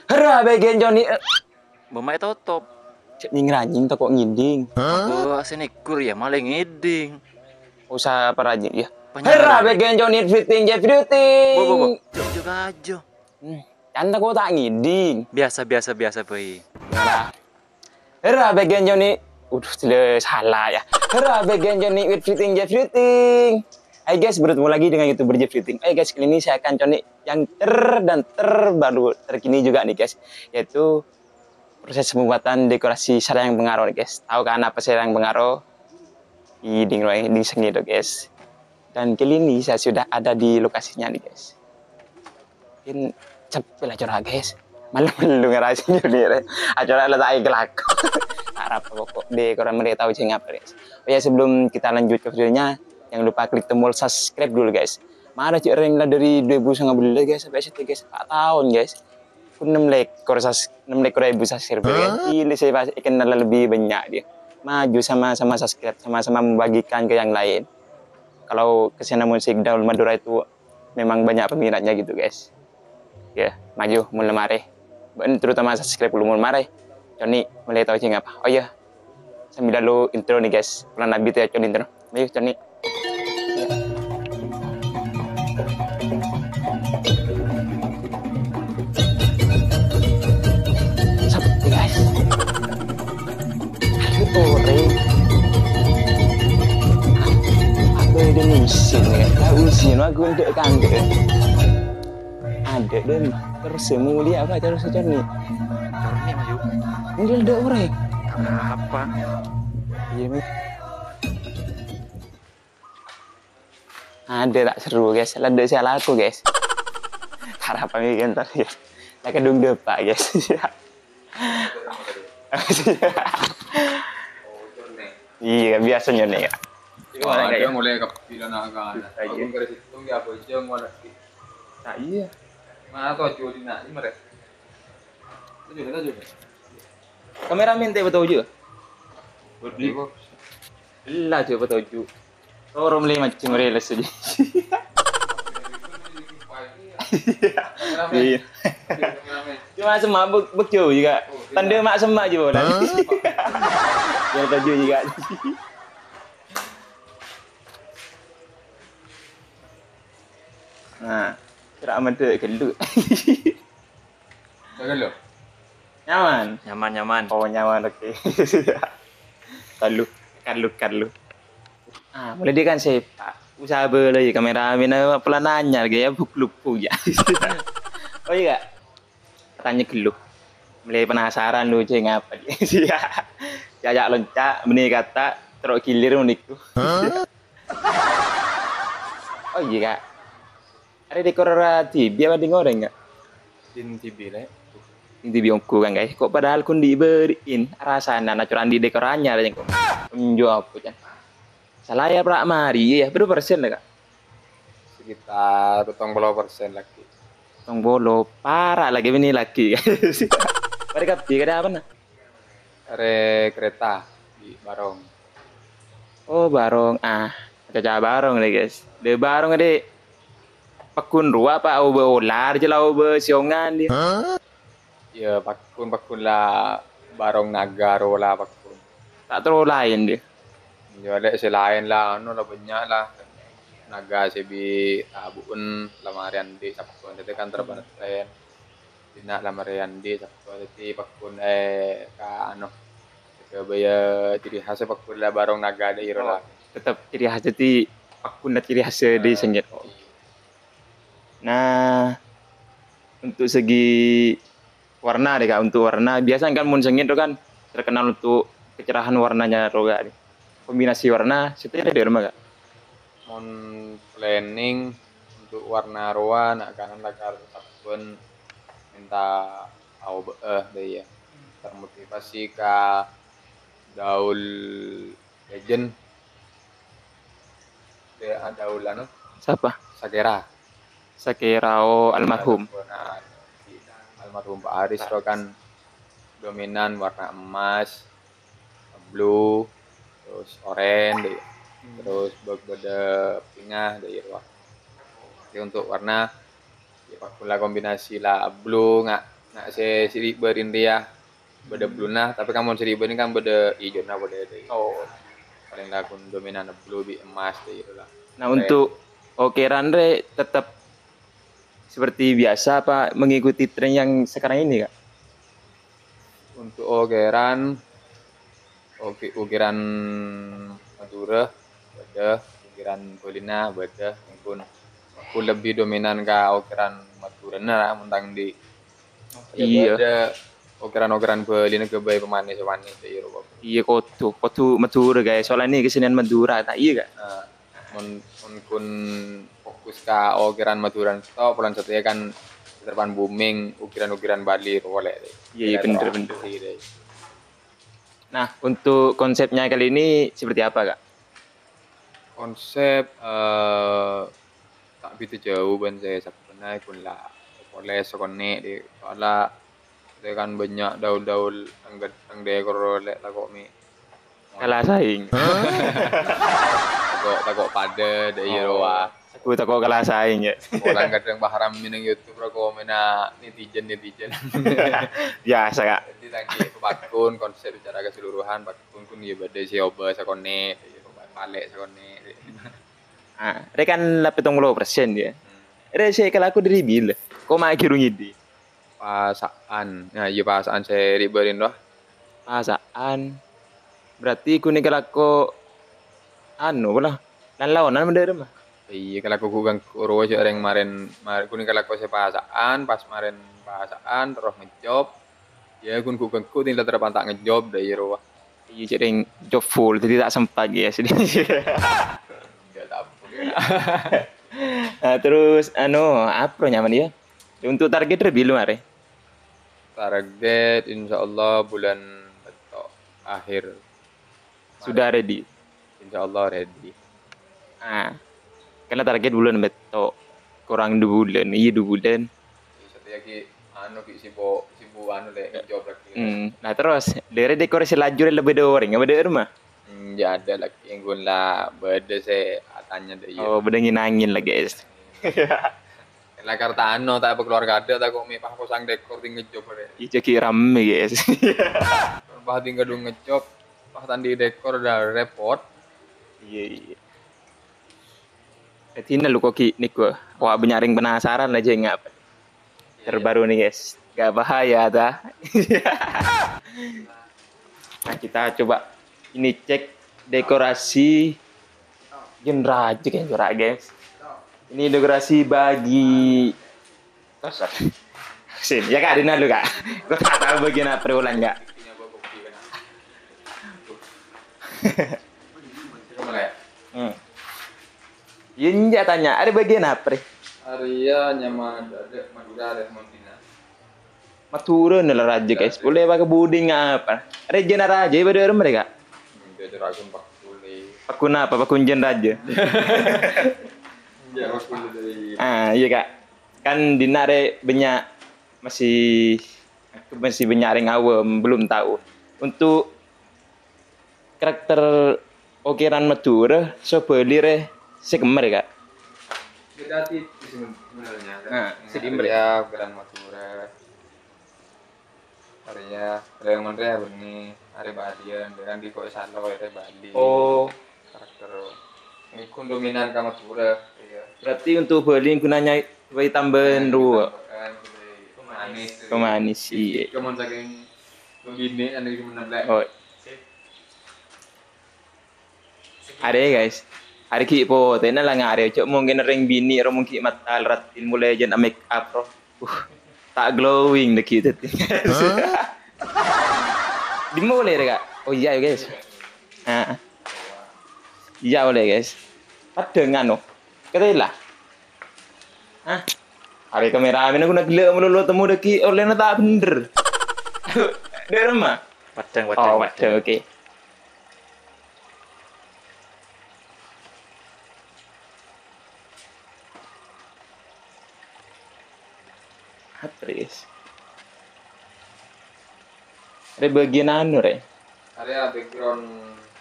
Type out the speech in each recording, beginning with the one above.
Hera bagian Joni. Bemai totop. Cek nying toko nginding. Aku asinikur ya malah ngiding. Usaha perajin ya. Hera Penyarai. bagian Joni fitting Bo. everything. Jok juga aja. Kan kok tak nginding. Biasa boy. Nah. Hera bagian Joni. Sudah salah ya. Hera bagian Joni with everything. Hai guys, bertemu lagi dengan YouTuber Jeffriting. Hai guys, kali ini saya akan coni yang terbaru terkini juga nih guys, yaitu proses pembuatan dekorasi sarang bengaro nih guys. Tahu kan apa sarang bengaro? Di seni itu guys. Dan kali ini saya sudah ada di lokasinya nih guys. Mungkin cepet lah curah guys. Malu ngerasain nih. Acara letak gelak. Harap kok dekoran mereka tahu apa guys. Oh ya, sebelum kita lanjut ke videonya, jangan lupa klik tombol subscribe dulu guys. Mana cik rank lah dari 2019 guys sampai situ guys, 4 tahun guys. Pun 6 lekor ribu subscriber guys. Pilih saya kenal lebih banyak dia. Maju sama-sama subscribe, sama-sama membagikan ke yang lain. Kalau kesana musik Daul Madura itu memang banyak peminatnya gitu guys. Ya, maju mulai mare. Terutama subscribe dulu mulai mare. Joni mulai tahu sih apa. Oh iya. Sambil dulu intro nih guys. Pelan nabi tuh ya Joni intro. Ayo Joni. Sabtu guys. Aduh ore. Aku udah misin ya. Tahu sih aku untuk kangge. Ada dan terus mulia apa terus Joni. Jorni maju. Ini ada ore. Apa? Iya nih. Ada tak seru guys, ada salah aku guys. Harapan ini ntar ya. Lah kedung depak guys. Iya biasanya nih ya. Ada mulai kepikiran agak anak. Aku dari situ nggak apa aja ngolah sih. Nah iya. Mana tuh jualin nak ini mereka. Tujuh. Kameramen teh betul juga. Beli. Lah coba betul juga. Orang mulai macam reales aja. Iya. Cuma semak betul juga. Tanda mak semak je bola. Yang tujuh juga. Nah, kira aman tu gelut. Jangan lo. Nyaman. Nyaman. Oh nyaman okey. Kalu. Ah, mulai dia kan sepak. Usaha bela je kameramen pelan nanya lagi ya lupu ya. Oh iya. Tanya geluh. Mulai penasaran lu je ngapa dia. Jajak loncat meni kata teruk kilir uniku. Oh iya Kak. Ada dekor TV apa di ngoreng enggak? Din TV le. Ini TV ongku kan guys. Kok padahal kun diberiin rasana naturan di dekorannya ada yang kok. Menjual apa kan? Salah ya Pak Mari ya, berapa persen lah Kak? Sekitar 70% lagi. Tong bolo parah lagi ini lagi. Mereka tiga apa nah? Are kereta di Barong. Oh barong caca barong nih guys. De barong ade pakun rua apa ube ular je lah ube siongan dia. Ya pakun lah Barong Nagaro lah pakun. Tak terlalu lain dia. Ya ada selain lah, anu lah banyak lah. Naga sebi tabun lamarian di sapakun itu kan terbatas lain. Dina lamarian di sapakun itu pakun ka anu. Ke baya ciri khas pakun lah Barong Naga ada hero lah. Tetap ciri khas jadi pakun dan ciri khas di Sengit. Nah, untuk segi warna deh Kak, untuk warna biasanya kan mun Sengit itu kan terkenal untuk kecerahan warnanya roga nih. Kombinasi warna situ ada di rumah Kak. Mon planning untuk warna roa nak kanan lagar pun minta au deh ya. Termotivasi ka Daul Legend. Dia Daul anu Siapa? Sakirao almarhum. Almarhum Pak Aris itu kan dominan warna emas, blue, terus oranye, terus berbeda pingah dari luar. Jadi untuk warna ya pula kombinasi lah blue nggak Nak si berin dia beda bluna tapi kamu si ini kan beda hijau nah beda deh. Oh. Paling lah kun dominan blue bi emas deh gitu lah. Nah, untuk Okeran Re tetap seperti biasa apa mengikuti tren yang sekarang ini, Kak? Untuk ukiran Madura beda, ukiran Polina beda, pun aku lebih dominan ke ukiran Madura nah mentang di Iya. beda ukiran Polina ke bayi pemanis di Eropa. Iya, kotu Madura guys. Soalnya ini kesenian Madura, tak iya Kak? Nah, kun fokus ke ukiran Madura itu bulan satunya kan depan booming ukiran Bali boleh deh. Iya, bener. Nah, untuk konsepnya kali ini seperti apa, Kak? Konsep tak begitu jauh ban saya sebenarnya pun lah boleh sekone di soalnya dia kan banyak daul-daul ang dekor lek takok mi Kalah saing. takok pada dari Eropa. Aku tak kok kalah saing ya. Orang kadang baharam minang YouTube rako mina netizen. Biasa, Kak. Jadi tadi pakun konsep secara keseluruhan pakun kun ya bade sioba sekone balik sekone. Ah, rekan 80% dia. Saya kalau aku dari bila. Kok mak kirung ini? Pasaan. Nah, iya pasaan saya riberin doh. Pasaan. Berarti kuning kalau aku lah. Lan lawanan benda mah. Iya kalau aku gugang kuro aja yang kemarin kuning kalau aku saya pasaan pas kemarin pasaan terus ngejob. Ya kun gugang ku tinggal terpantak ngejob dari Eropa. Iya jadi job full jadi tak sempat ya sedih. Enggak tahu. Nah, terus apa nyaman dia? Untuk target lebih lu mare. Target insya Allah bulan akhir. Sudah ready. Insya Allah ready. Ah. Karena target bulan betok kurang 2 bulan. Iya 2 bulan. Satu lagi sibu deh job lagi. Nah terus dari dekorasi lajur lebih orang, nggak beda rumah? Ya ada lagi yang gue lah beda saya tanya deh. Oh beda angin lah guys. Lah karta tak keluarga ada tak kok mipah posang dekor tinggal job deh. Iya ceki rame guys. Bah tinggal dong ngejob, bah tandi dekor udah repot. Iya. Tina lu koki niku. Wah benyaring penasaran aja nggak apa. Terbaru nih guys. Gak bahaya dah. Nah kita coba ini cek dekorasi Genraja kan corak guys. Ini dekorasi bagi sini ya Kak Dina lu Kak. Gue tak tahu bagian apa ulang nggak. Iya tanya ada bagian apa? Arya nyama ada Madura ada Montina. Maturun lah raja guys. Boleh pakai buding apa? Rejen raja ibadah mereka. Dia dragon pak boleh. Pakun apa? Pakunjen raja. Ya pakun dari. Iya Kak. Kan dinare banyak masih banyak yang awam belum tahu. Untuk karakter Okeran Madura sebelir segemer Kak. Beda sih sebenarnya. Sedimber ya Okeran Madura. Arya, yang mana ya begini, Arya Balian, dengan di kau salo Arya Bali. Oh, karakter ini kun dominan ke Madura. Iya. berarti untuk Bali gunanya sebagai tambahan dua. Pemanis iya. Kamu saking begini, anda gimana belak? Oh. Ada guys. Hari ki po, tena lang ari cok mungkin ring bini ro mungkin matal ratin mulai jan make up ro. Tak glowing deki tadi. Di boleh Kak? Oh iya guys. Iya boleh guys. Ada ngano. Ketela. Hari kameramen aku nak gila mulu temu deki oleh tak bener. Dari rumah. Padang. Oh, padang oke. Hatris. Ada bagian re? Area background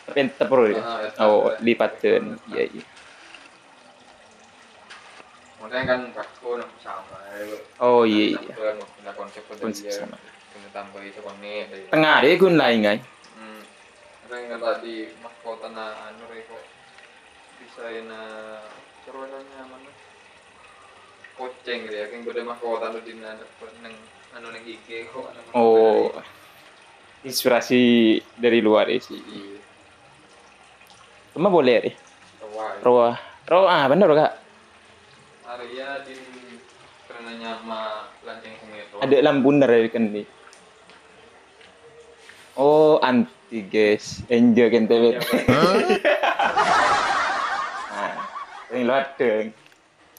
Pentap bro ya? Oh, lipatkan. Iya. Makanya kan aku sama. Oh iya. Punya konsep Konsep dia. sama. Punya tambah itu kone. Tengah deh gun lain guys. Makanya tadi mahkota na anu reko bisa na caranya mana? Koceng gitu ya, yang beda mahkota nu di nang anu nang IG kok. Oh, inspirasi dari luar ya sih. Iya. Cuma boleh deh. Kawai. Roa, roa, bener kak. Area di karenanya ma lanceng kumito. Ada lampu dari kan nih. Oh, anti guys, enjoy kan tebet. Nah, ini luar deng.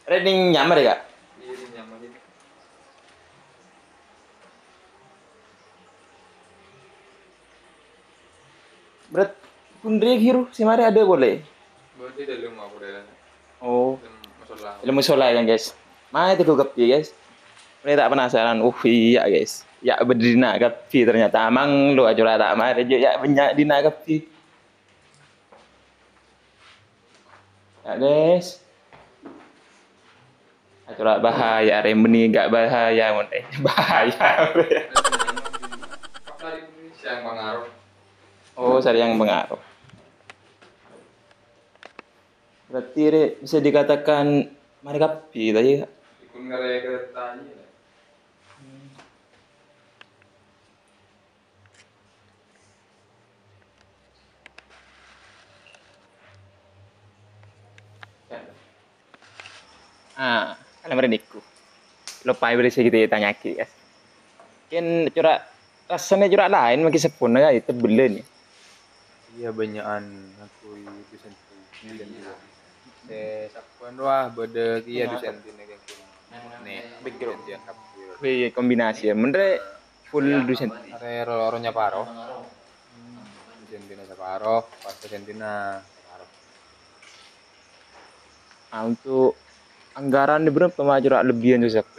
Reading nyamar ya kak? Iya di nyaman ini. Berat pundri hiru si mari ada boleh. Berarti dari rumah aku dari Oh, masalah. ilmu solar kan guys. Mari itu kepi guys. Mereka tak penasaran. Iya guys. Ya berdina kepi ternyata. Amang lu aja tak mari ya banyak dina kepi. Ya guys. Acara bahaya, remeni gak bahaya, monte bahaya. Apa di Indonesia yang pengaruh? Oh, saya yang pengaruh. Berarti re, bisa dikatakan mari kapi tadi. Ikut ngerai kereta aja. Ah, kalian mereniku. Lupa beri kita tanya ki guys. Kan curah rasanya curah lain makin sepun ya itu belen. Iya banyakan aku dosen sakuan wah beda kia dosen tine kayak nih Background. dia kapir Wih, kombinasi ya. Menurut full dosen. are loronya paro dosen tine separo pas dosen tina separo Ah, untuk anggaran di berapa mah curah lebihan tuh siapa?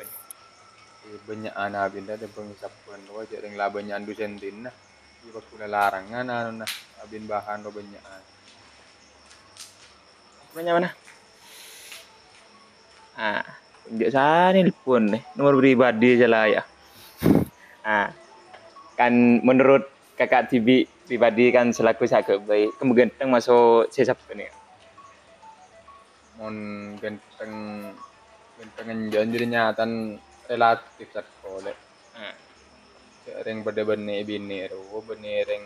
banyak anak binda ada pengisapan wah jadi lah banyak dosen tina di waktu larangan anu nah abin bahan lo banyak Namanya mana? Ah, biasa nih pun nih nomor pribadi aja lah ya. Ah, kan menurut kakak Tibi pribadi kan selaku sakit baik kemudian masuk sesap ini. mon genteng gentengan janjir nyatan relatif sak kole Ah, reng pada bene bini ro bene reng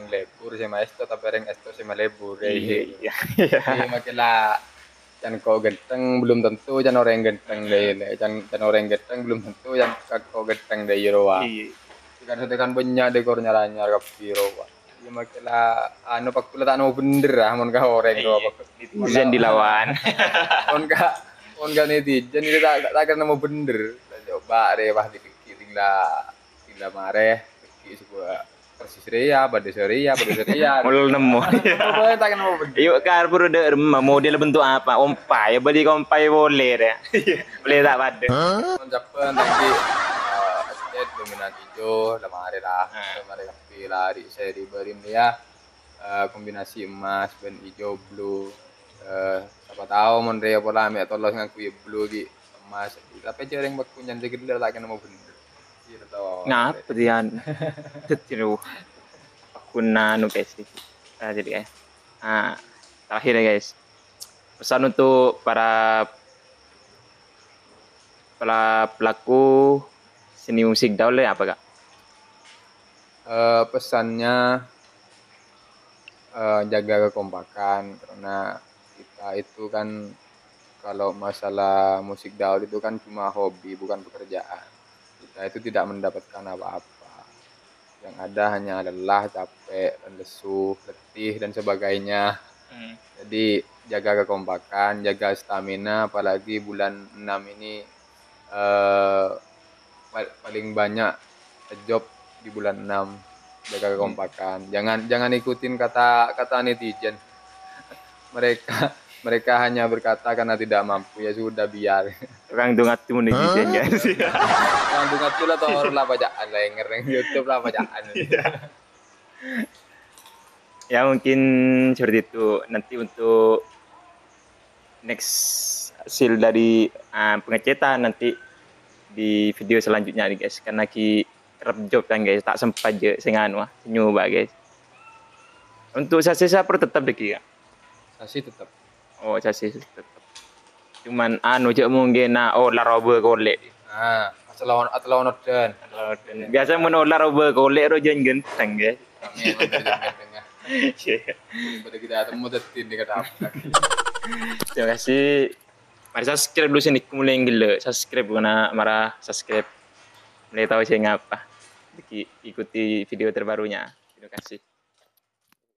lebur sama esto tapi reng esto sama lebur iya. jadi makilah can kau genteng belum tentu can orang genteng deh can orang genteng belum tentu can kau genteng deh roa Iya. kan setekan banyak dekor nyaranya kapi roa ya makilah anu pak pula tak mau bener ah mon kau orang roa Netizen dilawan. on ka netizen itu tak kena mau bener coba deh bah dipikir tinggal mareh pikir sebuah persis ria pada seria Mul nemu. pokoknya tak kena mau bener Yuk karbur de model bentuk apa? Ompai, beli kompai boleh deh. Boleh tak pada. on Japan lagi estate dominan hijau lemari lah lemari kapi lah di seri berim dia kombinasi emas dan hijau blue siapa tahu mon rea pola ame tolos ngaku blue di emas tapi jarang baku nyanyi gede tak kena mau bener iya tahu Ngapa dia? Teru. Aku nanu guys. Nah, jadi guys. Nah, terakhir ya guys. Pesan untuk para pelaku seni musik daul apa kak? pesannya jaga kekompakan karena kita itu kan kalau masalah musik daud itu kan cuma hobi bukan pekerjaan kita itu tidak mendapatkan apa-apa yang ada hanya lelah capek dan lesu letih dan sebagainya jadi jaga kekompakan jaga stamina apalagi bulan 6 ini eh, paling banyak job di bulan 6 jaga kekompakan jangan ikutin kata netizen mereka mereka hanya berkata karena tidak mampu ya sudah biar Orang tungat tuh netizen guys. langsung aja lah tuh orang lah bacaan lah yang ngereng YouTube lah bacaan Ya mungkin seperti itu. Nanti untuk next hasil dari pengecetan nanti di video selanjutnya nih guys. Karena ki kerap job kan guys, tak sempat je sing anu nyoba guys. Untuk sasis apa tetap deki ya? Sasi tetap. Oh, sasis tetap. Cuman anu je mungkin larobe kolek. Nah, atau dan. Biasa mun larobe kolek ro jen genteng guys. Kami tengah. Pada kita temu detin di kata apa. Terima kasih. Mari subscribe dulu sini mulai gila. Subscribe karena marah subscribe. Mulai tahu saya ngapa. Ikuti video terbarunya. Terima kasih.